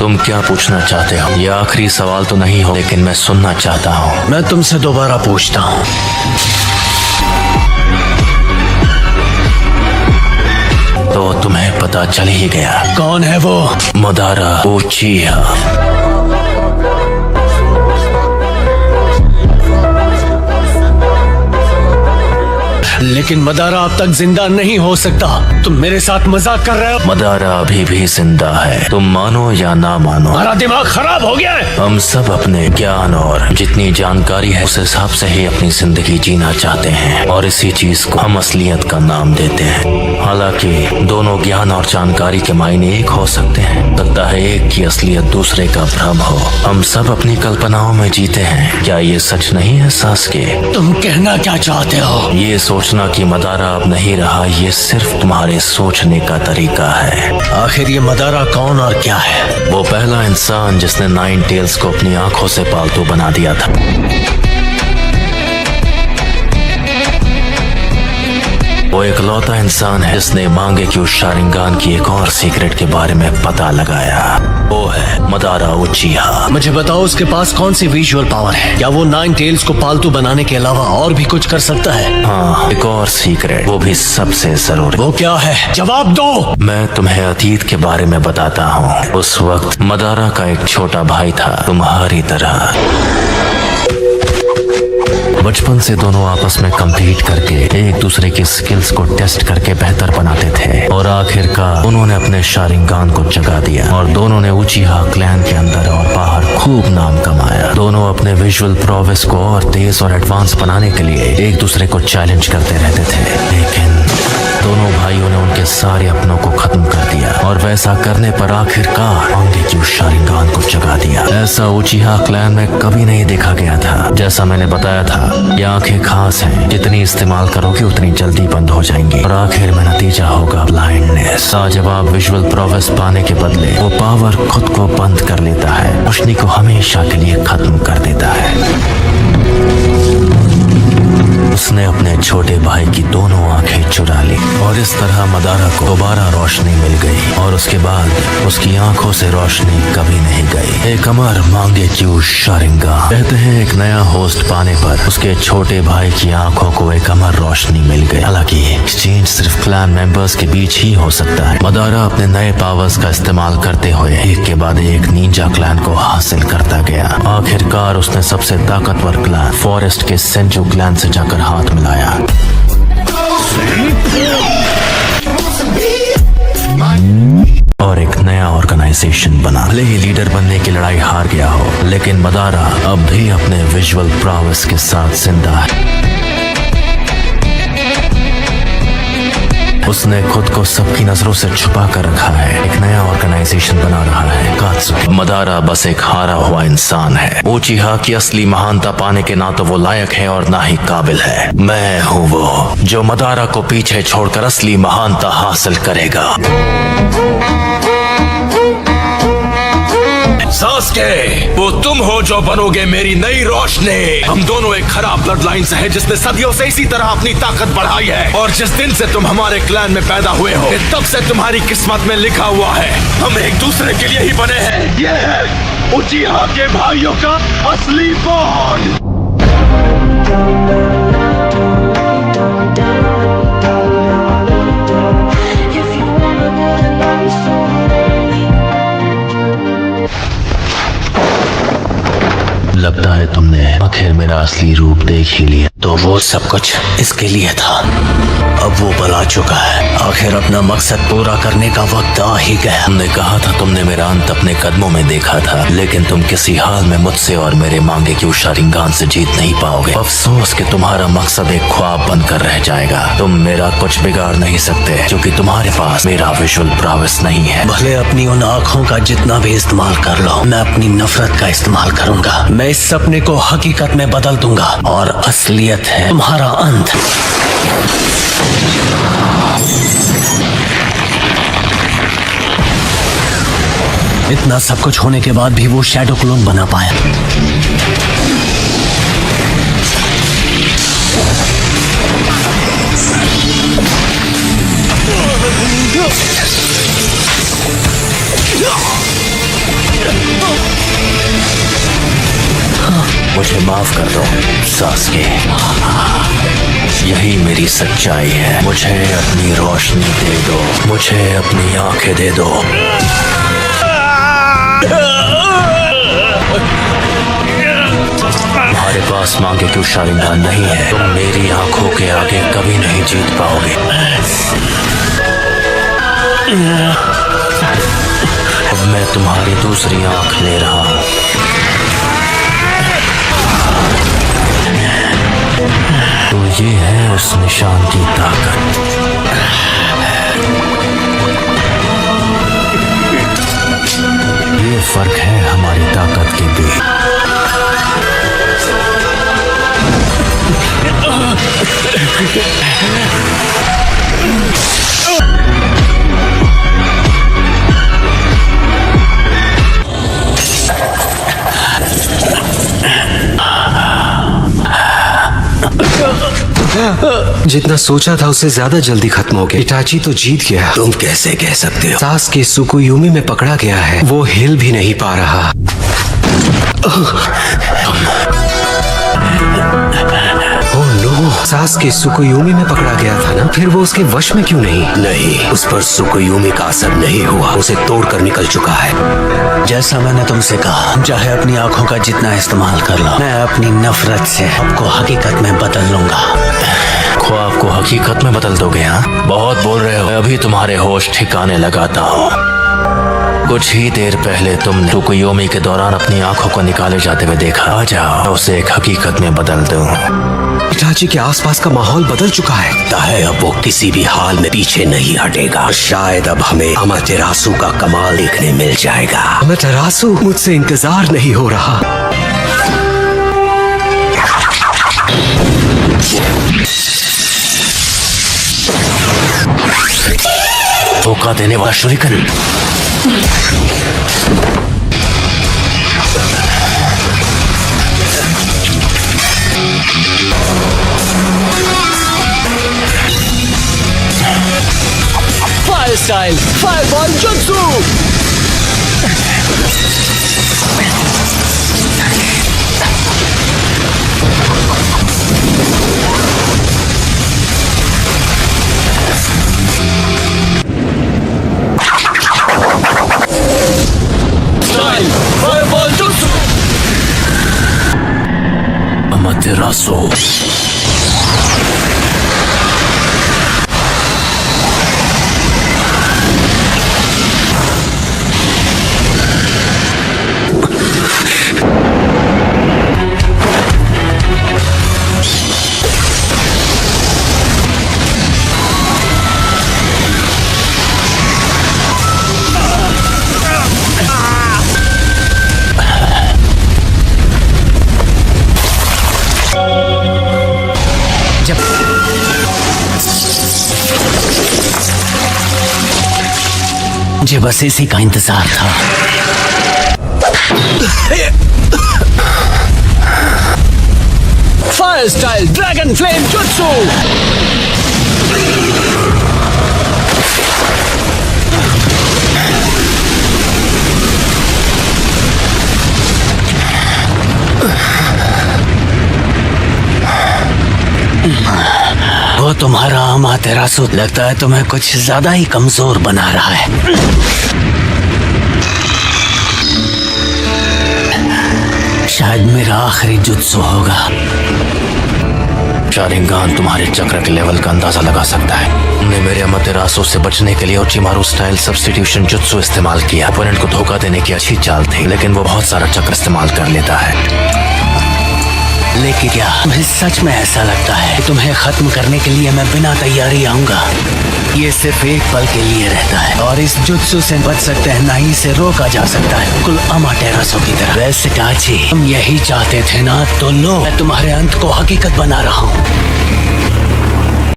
तुम क्या पूछना चाहते हो? ये आखिरी सवाल तो नहीं हो, लेकिन मैं सुनना चाहता हूँ। मैं तुमसे दोबारा पूछता हूँ, तो तुम्हें पता चल ही गया। कौन है वो? मदारा उचिहा। लेकिन मदारा अब तक जिंदा नहीं हो सकता। तुम मेरे साथ मजाक कर रहे हो? मदारा अभी भी जिंदा है, तुम मानो या ना मानो। हमारा दिमाग खराब हो गया है। हम सब अपने ज्ञान और जितनी जानकारी है उस हिसाब से ही अपनी जिंदगी जीना चाहते हैं, और इसी चीज को हम असलियत का नाम देते हैं। हालांकि दोनों ज्ञान और जानकारी के मायने एक हो सकते हैं। लगता है एक की असलियत दूसरे का भ्रम हो। हम सब अपनी कल्पनाओं में जीते हैं। क्या ये सच नहीं है सास्के? तुम कहना क्या चाहते हो? ये सोचना कि मदारा अब नहीं रहा, ये सिर्फ तुम्हारे सोचने का तरीका है। आखिर ये मदारा कौन और क्या है? वो पहला इंसान जिसने 9 टेल्स को अपनी आंखों से पालतू बना दिया था। वो इकलौता इंसान है जिसने मांगे कि उस शारिंगान की एक और सीक्रेट के बारे में पता लगाया। वो है मदारा उचिहा। मुझे बताओ, उसके पास कौन सी विजुअल पावर है? क्या वो 9 टेल्स को पालतू बनाने के अलावा और भी कुछ कर सकता है? हाँ, एक और सीक्रेट, वो भी सबसे जरूरी। वो क्या है? जवाब दो। मैं तुम्हें अतीत के बारे में बताता हूँ। उस वक्त मदारा का एक छोटा भाई था, तुम्हारी तरह। बचपन से दोनों आपस में कम्पीट करके एक दूसरे की स्किल्स को टेस्ट करके बेहतर बनाते थे, और आखिरकार उन्होंने अपने शारिंगान को जगा दिया, और दोनों ने उचिहा क्लैन के अंदर और बाहर खूब नाम कमाया। दोनों अपने विजुअल प्रोवेस को और तेज और एडवांस बनाने के लिए एक दूसरे को चैलेंज करते रहते थे, लेकिन दोनों भाइयों ने उनके सारे अपनों को खत्म कर दिया, और वैसा करने पर आखिरकार मांगे की उस शारिंगान को जगा दिया। ऐसा उचिहा क्लैन में कभी नहीं देखा गया था। जैसा मैंने बताया था, ये आंखें खास हैं, जितनी इस्तेमाल करोगे उतनी जल्दी बंद हो जाएंगी, और आखिर में नतीजा होगा ब्लाइंडनेस। जब आप विजुअल प्रोवेस पाने के बदले वो पावर खुद को बंद कर लेता है, रोशनी को हमेशा के लिए खत्म कर देता है। उसने अपने छोटे भाई की दोनों आंखें चुरा ली, और इस तरह मदारा को दोबारा रोशनी मिल गई, और उसके बाद उसकी आंखों से रोशनी कभी नहीं गई। एक अमर मांगे क्यू शारिंगान। कहते हैं एक नया होस्ट पाने पर उसके छोटे भाई की आंखों को एक अमर रोशनी मिल गई। हालांकि एक्सचेंज सिर्फ क्लैन मेंबर्स के बीच ही हो सकता है। मदारा अपने नए पावर्स का इस्तेमाल करते हुए एक के बाद एक निंजा क्लैन को हासिल करता गया। आखिरकार उसने सबसे ताकतवर क्लैन फॉरेस्ट के सेंजू क्लैन से जाकर हाथ मिलाया, और एक नया ऑर्गेनाइजेशन बना। भले ही लीडर बनने की लड़ाई हार गया हो, लेकिन मदारा अब भी अपने विजुअल प्रोवेस के साथ जिंदा है। उसने खुद को सबकी नजरों से छुपा कर रखा है, एक नया ऑर्गेनाइजेशन बना रहा है, कात्सुकी। मदारा बस एक हारा हुआ इंसान है। उचिहा की असली महानता पाने के ना तो वो लायक है और ना ही काबिल है। मैं हूँ वो जो मदारा को पीछे छोड़कर असली महानता हासिल करेगा। सास्के, वो तुम हो जो बनोगे मेरी नई रोशनी। हम दोनों एक खराब ब्लड लाइन से हैं जिसने सदियों से इसी तरह अपनी ताकत बढ़ाई है, और जिस दिन से तुम हमारे क्लैन में पैदा हुए हो, तब से तुम्हारी किस्मत में लिखा हुआ है हम एक दूसरे के लिए ही बने हैं। ये है उचिहा के भाइयों का असली बॉन्ड। लगता है तुमने आखिर मेरा असली रूप देख ही लिया। तो वो सब कुछ इसके लिए था। अब वो बला चुका है। आखिर अपना मकसद पूरा करने का वक्त आ ही गया। तुमने कहा था तुमने मेरा अंत अपने कदमों में देखा था, लेकिन तुम किसी हाल में मुझसे और मेरे मांगे की उस शारिंगान से जीत नहीं पाओगे। अफसोस कि तुम्हारा मकसद एक ख्वाब बनकर रह जाएगा। तुम मेरा कुछ बिगाड़ नहीं सकते, क्योंकि तुम्हारे पास मेरा विजुअल प्रोवेस नहीं है। भले अपनी उन आँखों का जितना भी इस्तेमाल कर लो, मैं अपनी नफरत का इस्तेमाल करूंगा। मैं इस सपने को हकीकत में बदल दूंगा, और असलियत है तुम्हारा अंत। इतना सब कुछ होने के बाद भी वो शैडो क्लोन बना पाया। मुझे माफ कर दो सास्के, यही मेरी सच्चाई है। मुझे अपनी रोशनी दे दो, मुझे अपनी आंखें दे दो। तुम्हारे पास मांगे क्यों शारिंगान नहीं है, तुम मेरी आंखों के आगे कभी नहीं जीत पाओगे। अब मैं तुम्हारी दूसरी आंख ले रहा हूं। तो ये है उस निशान की ताकत। ये फर्क है हमारी ताकत के बीच। जितना सोचा था उससे ज्यादा जल्दी खत्म हो गया। इटाची तो जीत गया। तुम कैसे कह सकते हो? सास के सुकुयुमी में पकड़ा गया है, वो हिल भी नहीं पा रहा। ओह नो, सास के सुकुयुमी में पकड़ा गया था ना, फिर वो उसके वश में क्यों नहीं? नहीं, उस पर सुकुयुमी का असर नहीं हुआ, उसे तोड़कर निकल चुका है। जैसा मैंने तुमसे कहा, चाहे अपनी आंखों का जितना इस्तेमाल कर लो, मैं अपनी नफरत से आपको हकीकत में बदल लूंगा। ख्वाब को हकीकत में बदल दोगे? हाँ, बहुत बोल रहे हो। अभी तुम्हारे होश ठिकाने लगाता हूँ। कुछ ही देर पहले तुमने सुकुयोमी के दौरान अपनी आंखों को निकाले जाते हुए देखा। आ जाओ, उसे एक हकीकत में बदल दूं। इटाची के आसपास का माहौल बदल चुका है। लगता है अब वो किसी भी हाल में पीछे नहीं हटेगा। शायद अब हमें अमातेरासु का कमाल देखने मिल जाएगा। अमातेरासु, मुझसे इंतजार नहीं हो रहा। धोखा देने वाला shuriken. Fire style, fireball jutsu. Fireball jutsu. Amaterasu. मुझे बस इसी का इंतजार था। Fire style dragon flame jutsu. वो तुम्हारा अमातेरासु लगता है तुम्हें कुछ ज्यादा ही कमजोर बना रहा है। शायद मेरा आखिरी जुत्सु होगा। शारिंगान तुम्हारे चक्र के लेवल का अंदाजा लगा सकता है। तुमने मेरे अमातेरासु से बचने के लिए ओचिमारू स्टाइल सब्स्टिट्यूशन जुत्सु इस्तेमाल किया। ओपोनेंट को धोखा देने की अच्छी चाल थी, लेकिन वो बहुत सारा चक्र इस्तेमाल कर लेता है। लेकिन क्या तुम्हें सच में ऐसा लगता है कि तुम्हें खत्म करने के लिए मैं बिना तैयारी आऊंगा? ये सिर्फ एक पल के लिए रहता है और इस जुत्सु से बच सकते हैं, ना ही इसे रोका जा सकता है, बिल्कुल अमातेरासु की तरह। वैसे इटाची, तुम यही चाहते थे ना, तो लो, मैं तुम्हारे अंत को हकीकत बना रहा हूँ।